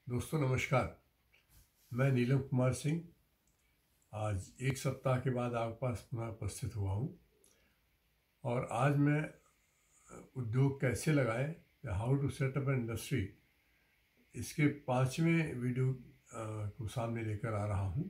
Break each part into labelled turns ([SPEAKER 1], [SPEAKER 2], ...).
[SPEAKER 1] दोस्तों नमस्कार। मैं नीलम कुमार सिंह आज एक सप्ताह के बाद आपके पास पुनः उपस्थित हुआ हूँ और आज मैं उद्योग कैसे लगाएं, how to set up an industry, इसके 5वें वीडियो को सामने लेकर आ रहा हूँ।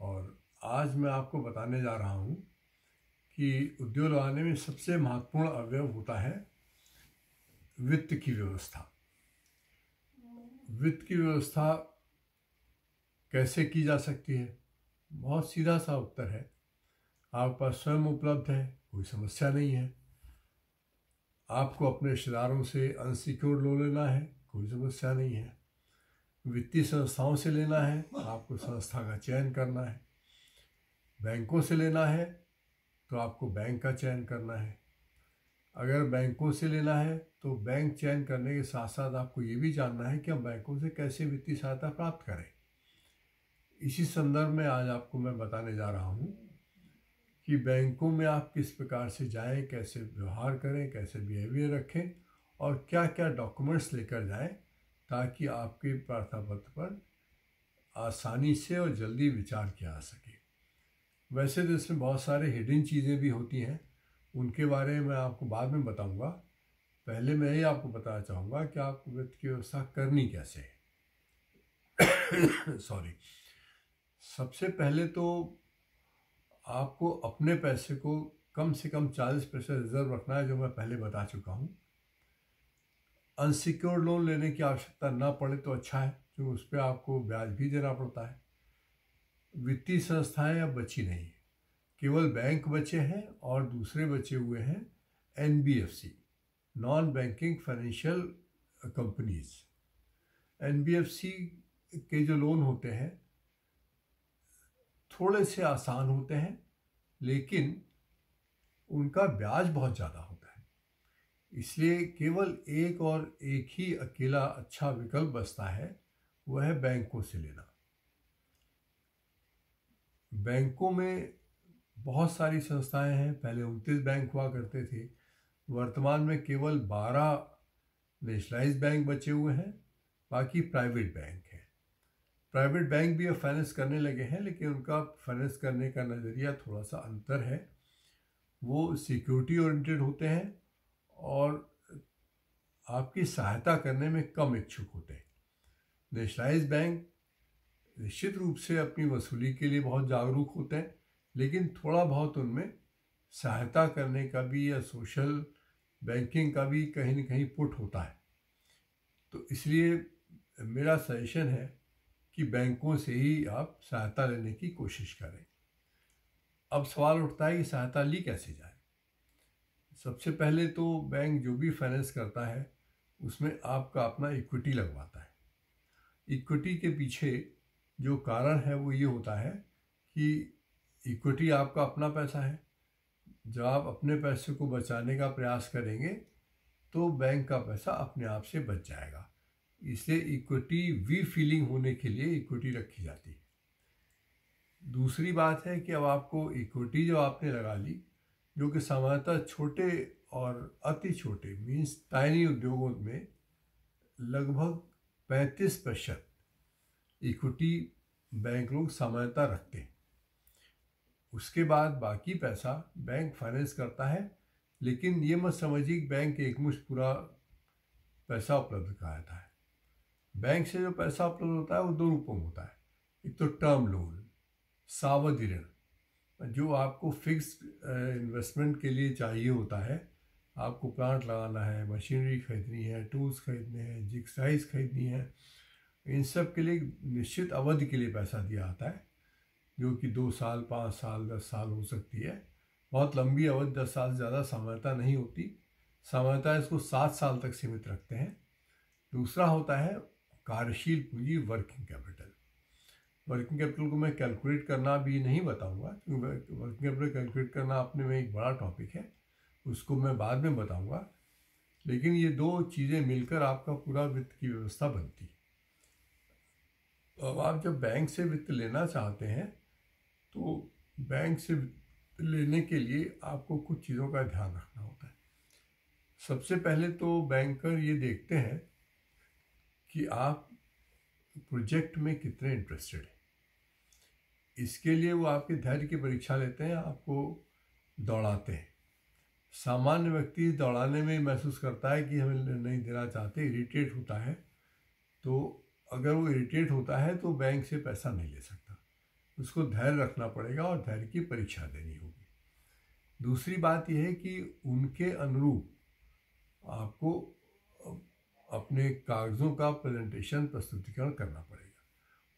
[SPEAKER 1] और आज मैं आपको बताने जा रहा हूँ कि उद्योग लगाने में सबसे महत्वपूर्ण अवयव होता है वित्त की व्यवस्था। वित्त की व्यवस्था कैसे की जा सकती है? बहुत सीधा सा उत्तर है, आपके पास स्वयं उपलब्ध है, कोई समस्या नहीं है। आपको अपने रिश्तेदारों से अनसिक्योर्ड लोन लेना है, कोई समस्या नहीं है। वित्तीय संस्थाओं से लेना है, आपको संस्था का चयन करना है। बैंकों से लेना है तो आपको बैंक का चयन करना है। अगर बैंकों से लेना है तो बैंक चयन करने के साथ साथ आपको ये भी जानना है कि हम बैंकों से कैसे वित्तीय सहायता प्राप्त करें। इसी संदर्भ में आज आपको मैं बताने जा रहा हूँ कि बैंकों में आप किस प्रकार से जाएं, कैसे व्यवहार करें, कैसे बिहेवियर रखें और क्या क्या डॉक्यूमेंट्स लेकर जाएं ताकि आपके प्रार्थना पत्र पर आसानी से और जल्दी विचार किया जा सके। वैसे तो इसमें बहुत सारे हिडन चीज़ें भी होती हैं, उनके बारे में मैं आपको बाद में बताऊंगा। पहले मैं ही आपको बताना चाहूँगा कि आपको वित्त की व्यवस्था करनी कैसे है। सॉरी। सबसे पहले तो आपको अपने पैसे को कम से कम 40% रिजर्व रखना है, जो मैं पहले बता चुका हूँ। अनसिक्योर्ड लोन लेने की आवश्यकता ना पड़े तो अच्छा है, क्योंकि उस पर आपको ब्याज भी देना पड़ता है। वित्तीय संस्थाएं अब बची नहीं, केवल बैंक बचे हैं और दूसरे बचे हुए हैं NBFC, non banking financial companies. NBFC के जो लोन होते हैं थोड़े से आसान होते हैं, लेकिन उनका ब्याज बहुत ज़्यादा होता है। इसलिए केवल एक ही अकेला अच्छा विकल्प बचता है, वह है बैंकों से लेना। बैंकों में बहुत सारी संस्थाएं हैं। पहले 29 बैंक हुआ करते थे, वर्तमान में केवल 12 नेशनलाइज्ड बैंक बचे हुए हैं, बाकी प्राइवेट बैंक हैं। प्राइवेट बैंक भी अब फाइनेंस करने लगे हैं, लेकिन उनका फाइनेंस करने का नज़रिया थोड़ा सा अंतर है। वो सिक्योरिटी ओरिएंटेड होते हैं और आपकी सहायता करने में कम इच्छुक होते हैं। नेशनलाइज्ड बैंक निश्चित रूप से अपनी वसूली के लिए बहुत जागरूक होते हैं, लेकिन थोड़ा बहुत उनमें सहायता करने का भी या सोशल बैंकिंग का भी कहीं न कहीं पुट होता है। तो इसलिए मेरा सजेशन है कि बैंकों से ही आप सहायता लेने की कोशिश करें। अब सवाल उठता है कि सहायता ली कैसे जाए। सबसे पहले तो बैंक जो भी फाइनेंस करता है उसमें आपका अपना इक्विटी लगवाता है। इक्विटी के पीछे जो कारण है वो ये होता है कि इक्विटी आपका अपना पैसा है। जब आप अपने पैसे को बचाने का प्रयास करेंगे तो बैंक का पैसा अपने आप से बच जाएगा। इसलिए इक्विटी वी फीलिंग होने के लिए इक्विटी रखी जाती है। दूसरी बात है कि अब आपको इक्विटी जो आपने लगा ली, जो कि सामान्यतः छोटे और अति छोटे मीन्स टाइनी उद्योगों में लगभग 35% इक्विटी बैंक लोग सामान्यतः रखते हैं। उसके बाद बाकी पैसा बैंक फाइनेंस करता है, लेकिन ये मत समझिए कि बैंक एकमुश्त पूरा पैसा उपलब्ध कराता है। बैंक से जो पैसा उपलब्ध होता है वो दो रूपों में होता है। एक तो टर्म लोन, सावधि ऋण, जो आपको फिक्स्ड इन्वेस्टमेंट के लिए चाहिए होता है। आपको प्लांट लगाना है, मशीनरी खरीदनी है, टूल्स खरीदने हैं, जिक्साइज खरीदनी है, इन सब के लिए निश्चित अवधि के लिए पैसा दिया जाता है, जो कि 2 साल, 5 साल, 10 साल हो सकती है। बहुत लंबी अवधि 10 साल से ज़्यादा सामान्यतः नहीं होती। सामान्यतः इसको 7 साल तक सीमित रखते हैं। दूसरा होता है कार्यशील पूंजी, वर्किंग कैपिटल। वर्किंग कैपिटल को मैं कैलकुलेट करना भी नहीं बताऊंगा, क्योंकि वर्किंग कैपिटल कैलकुलेट करना अपने में एक बड़ा टॉपिक है, उसको मैं बाद में बताऊंगा। लेकिन ये दो चीज़ें मिलकर आपका पूरा वित्त की व्यवस्था बनती है। अब आप जब बैंक से वित्त लेना चाहते हैं तो बैंक से लेने के लिए आपको कुछ चीज़ों का ध्यान रखना होता है। सबसे पहले तो बैंकर ये देखते हैं कि आप प्रोजेक्ट में कितने इंटरेस्टेड हैं। इसके लिए वो आपके धैर्य की परीक्षा लेते हैं, आपको दौड़ाते हैं। सामान्य व्यक्ति दौड़ाने में महसूस करता है कि हमें नहीं देना चाहते, इरिटेट होता है। तो अगर वो इरिटेट होता है तो बैंक से पैसा नहीं ले सकता, उसको धैर्य रखना पड़ेगा और धैर्य की परीक्षा देनी होगी। दूसरी बात यह है कि उनके अनुरूप आपको अपने कागज़ों का प्रेजेंटेशन, प्रस्तुतिकरण करना पड़ेगा।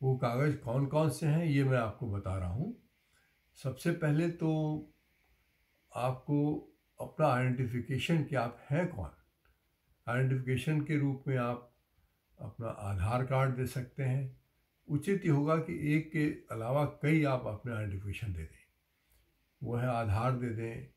[SPEAKER 1] वो कागज़ कौन कौन से हैं ये मैं आपको बता रहा हूँ। सबसे पहले तो आपको अपना आइडेंटिफिकेशन कि आप हैं कौन, आइडेंटिफिकेशन के रूप में आप अपना आधार कार्ड दे सकते हैं। उचित ये होगा कि एक के अलावा कई आप अपने आइडेंटिफिकेशन दे दें। वो है आधार दे दें,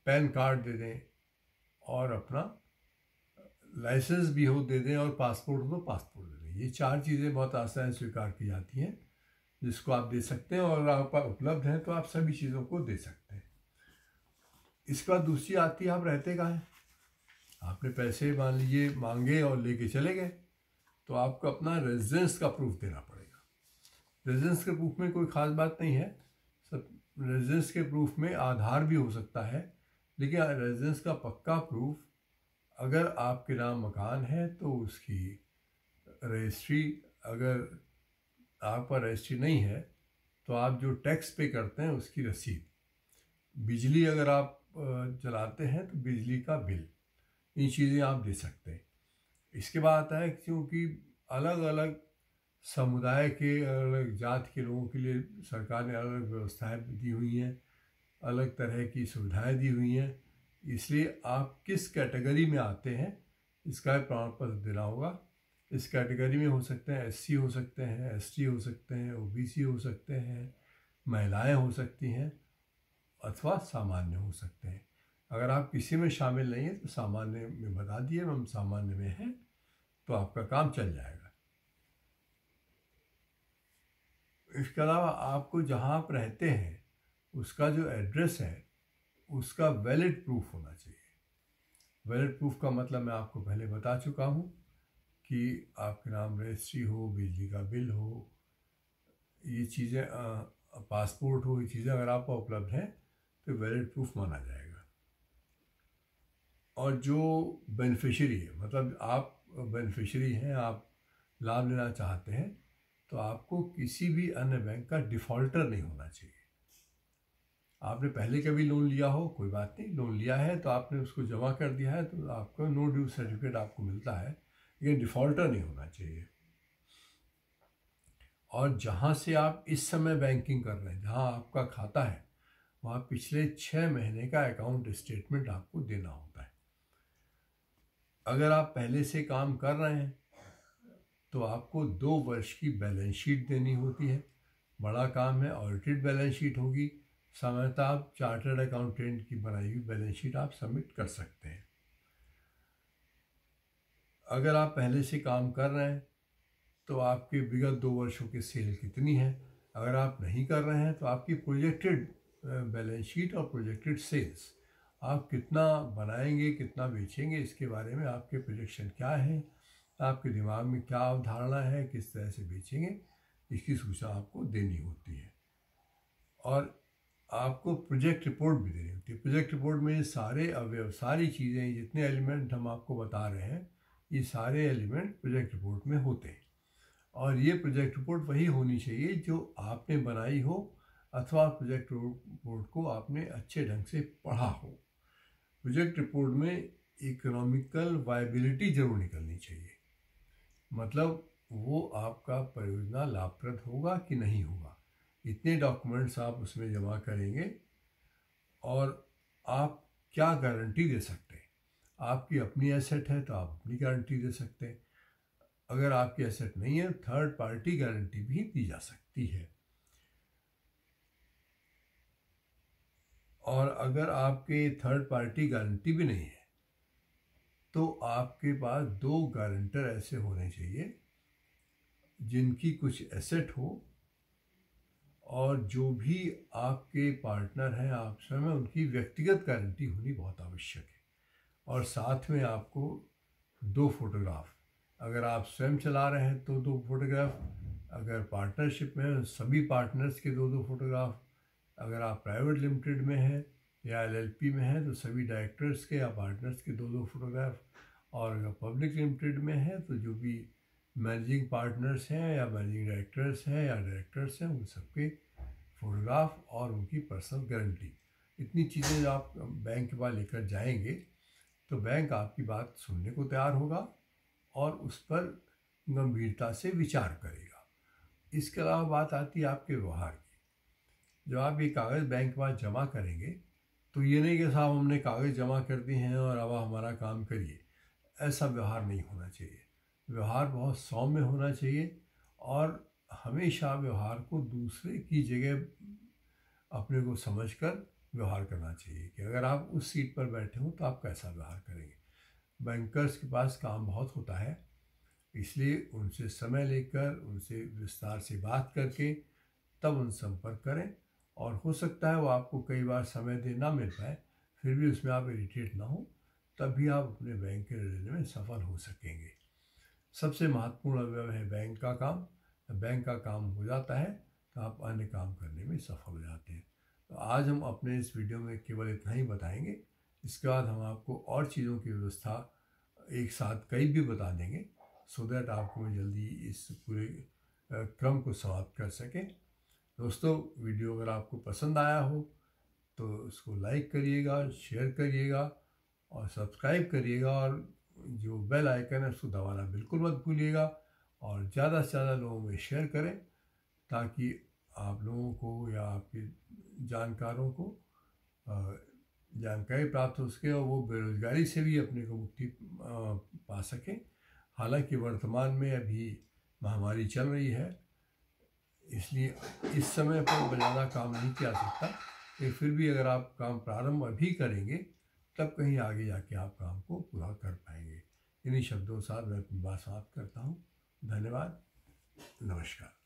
[SPEAKER 1] पैन कार्ड दे दें, और अपना लाइसेंस भी हो दे दें, और पासपोर्ट हो तो पासपोर्ट दे दें। ये 4 चीज़ें बहुत आसानी से स्वीकार की जाती हैं, जिसको आप दे सकते हैं, और आपके पास उपलब्ध है तो आप सभी चीज़ों को दे सकते हैं। इसके बाद दूसरी आती है, आप रहते कहाँ हैं। आपने पैसे मान लीजिए मांगे और लेके चले गए, तो आपको अपना रेजिडेंस का प्रूफ देना पड़ेगा। रेजिडेंस के प्रूफ में कोई ख़ास बात नहीं है, सब रेजिडेंस के प्रूफ में आधार भी हो सकता है, लेकिन रेजिडेंस का पक्का प्रूफ, अगर आपके नाम मकान है तो उसकी रजिस्ट्री, अगर आप पर रजिस्ट्री नहीं है तो आप जो टैक्स पे करते हैं उसकी रसीद, बिजली अगर आप चलाते हैं तो बिजली का बिल, ये चीज़ें आप दे सकते हैं। इसके बाद आता है क्योंकि अलग अलग समुदाय के, अलग अलग जाति के लोगों के लिए सरकार ने अलग अलग व्यवस्थाएं दी हुई हैं, अलग तरह की सुविधाएं दी हुई हैं, इसलिए आप किस कैटेगरी में आते हैं इसका प्रमाण पत्र देना होगा। इस कैटेगरी में हो सकते हैं एससी हो सकते हैं, एसटी हो सकते हैं, ओबीसी हो सकते हैं, महिलाएं हो सकती हैं, अथवा सामान्य हो सकते हैं। अगर आप किसी में शामिल नहीं हैं तो सामान्य में बता दिए, हम सामान्य में हैं, तो आपका काम चल जाएगा। इसके अलावा आपको जहाँ आप रहते हैं उसका जो एड्रेस है उसका वैलिड प्रूफ होना चाहिए। वैलिड प्रूफ का मतलब मैं आपको पहले बता चुका हूँ कि आपके नाम रजिस्ट्री हो, बिजली का बिल हो, ये चीज़ें, पासपोर्ट हो, ये चीज़ें अगर आपका उपलब्ध है तो वैलिड प्रूफ माना जाएगा। और जो बेनिफिशियरी है, मतलब आप बेनिफिशियरी हैं, आप लाभ लेना चाहते हैं, तो आपको किसी भी अन्य बैंक का डिफ़ॉल्टर नहीं होना चाहिए। आपने पहले कभी लोन लिया हो कोई बात नहीं, लोन लिया है तो आपने उसको जमा कर दिया है तो आपका नो ड्यू सर्टिफिकेट आपको मिलता है, लेकिन डिफ़ॉल्टर नहीं होना चाहिए। और जहाँ से आप इस समय बैंकिंग कर रहे हैं, जहाँ आपका खाता है, वहाँ पिछले 6 महीने का अकाउंट स्टेटमेंट आपको देना होता है। अगर आप पहले से काम कर रहे हैं तो आपको 2 वर्ष की बैलेंस शीट देनी होती है। बड़ा काम है, ऑडिटेड बैलेंस शीट होगी। सामान्यतः आप चार्टर्ड अकाउंटेंट की बनाई हुई बैलेंस शीट आप सबमिट कर सकते हैं। अगर आप पहले से काम कर रहे हैं तो आपके विगत 2 वर्षों की सेल कितनी है। अगर आप नहीं कर रहे हैं तो आपकी प्रोजेक्टेड बैलेंस शीट और प्रोजेक्टेड सेल्स, आप कितना बनाएंगे, कितना बेचेंगे, इसके बारे में आपके प्रोजेक्शन क्या है, आपके दिमाग में क्या अवधारणा है, किस तरह से बेचेंगे, इसकी सूचना आपको देनी होती है। और आपको प्रोजेक्ट रिपोर्ट भी देनी होती है। प्रोजेक्ट रिपोर्ट में सारे अवयव, सारी चीज़ें, जितने एलिमेंट हम आपको बता रहे हैं, ये सारे एलिमेंट प्रोजेक्ट रिपोर्ट में होते हैं। और ये प्रोजेक्ट रिपोर्ट वही होनी चाहिए जो आपने बनाई हो, अथवा प्रोजेक्ट रिपोर्ट को आपने अच्छे ढंग से पढ़ा हो। प्रोजेक्ट रिपोर्ट में इकोनॉमिकल वायबिलिटी जरूर निकलनी चाहिए, मतलब वो आपका परियोजना लाभप्रद होगा कि नहीं होगा, इतने डॉक्यूमेंट्स आप उसमें जमा करेंगे, और आप क्या गारंटी दे सकते हैं। आपकी अपनी एसेट है तो आप अपनी गारंटी दे सकते हैं, अगर आपकी एसेट नहीं है थर्ड पार्टी गारंटी भी दी जा सकती है। और अगर आपके थर्ड पार्टी गारंटी भी नहीं है तो आपके पास 2 गारंटर ऐसे होने चाहिए जिनकी कुछ एसेट हो, और जो भी आपके पार्टनर हैं आप स्वयं, उनकी व्यक्तिगत गारंटी होनी बहुत आवश्यक है। और साथ में आपको 2 फोटोग्राफ, अगर आप स्वयं चला रहे हैं तो 2 फोटोग्राफ, अगर पार्टनरशिप में हैं सभी पार्टनर्स के 2-2 फोटोग्राफ, अगर आप प्राइवेट लिमिटेड में हैं या एलएलपी में हैं तो सभी डायरेक्टर्स के या पार्टनर्स के 2-2 फोटोग्राफ, और अगर पब्लिक लिमिटेड में है तो जो भी मैनेजिंग पार्टनर्स हैं या मैनेजिंग डायरेक्टर्स हैं या डायरेक्टर्स हैं उन सबके फ़ोटोग्राफ और उनकी पर्सनल गारंटी। इतनी चीज़ें जब आप बैंक के पास लेकर जाएंगे तो बैंक आपकी बात सुनने को तैयार होगा और उस पर गंभीरता से विचार करेगा। इसके अलावा बात आती है आपके व्यवहार की। जब आप ये कागज़ बैंक के पास जमा करेंगे तो ये नहीं कि साहब हमने कागज़ जमा कर दिए हैं और अब हमारा काम करिए, ऐसा व्यवहार नहीं होना चाहिए। व्यवहार बहुत सौम्य होना चाहिए और हमेशा व्यवहार को दूसरे की जगह अपने को समझकर व्यवहार करना चाहिए कि अगर आप उस सीट पर बैठे हो तो आप कैसा व्यवहार करेंगे। बैंकर्स के पास काम बहुत होता है, इसलिए उनसे समय लेकर उनसे विस्तार से बात करके तब उन संपर्क करें। और हो सकता है वो आपको कई बार समय दे ना मिल पाए, फिर भी उसमें आप इरिटेट ना हो, तब भी आप अपने बैंक के लेने में सफल हो सकेंगे। सबसे महत्वपूर्ण अवयव है बैंक का काम। बैंक का काम हो जाता है तो आप अन्य काम करने में सफल हो जाते हैं। तो आज हम अपने इस वीडियो में केवल इतना ही बताएंगे। इसके बाद हम आपको और चीज़ों की व्यवस्था एक साथ कई भी बता देंगे, सो दैट आपको मैं जल्दी इस पूरे क्रम को समाप्त कर सकें। दोस्तों, वीडियो अगर आपको पसंद आया हो तो उसको लाइक करिएगा, शेयर करिएगा और सब्सक्राइब करिएगा, और जो बेल आइकन है उसको दबाना बिल्कुल मत भूलिएगा, और ज़्यादा से ज़्यादा लोगों में शेयर करें ताकि आप लोगों को या आपके जानकारों को जानकारी प्राप्त हो सके और वो बेरोजगारी से भी अपने को मुक्ति पा सकें। हालांकि वर्तमान में अभी महामारी चल रही है, इसलिए इस समय पर ज़्यादा काम नहीं किया सकता, लेकिन फिर भी अगर आप काम प्रारंभ अभी करेंगे तब कहीं आगे जाके आप काम को पूरा कर पाएंगे। इन्हीं शब्दों के साथ मैं अपनी बात समाप्त करता हूँ। धन्यवाद, नमस्कार।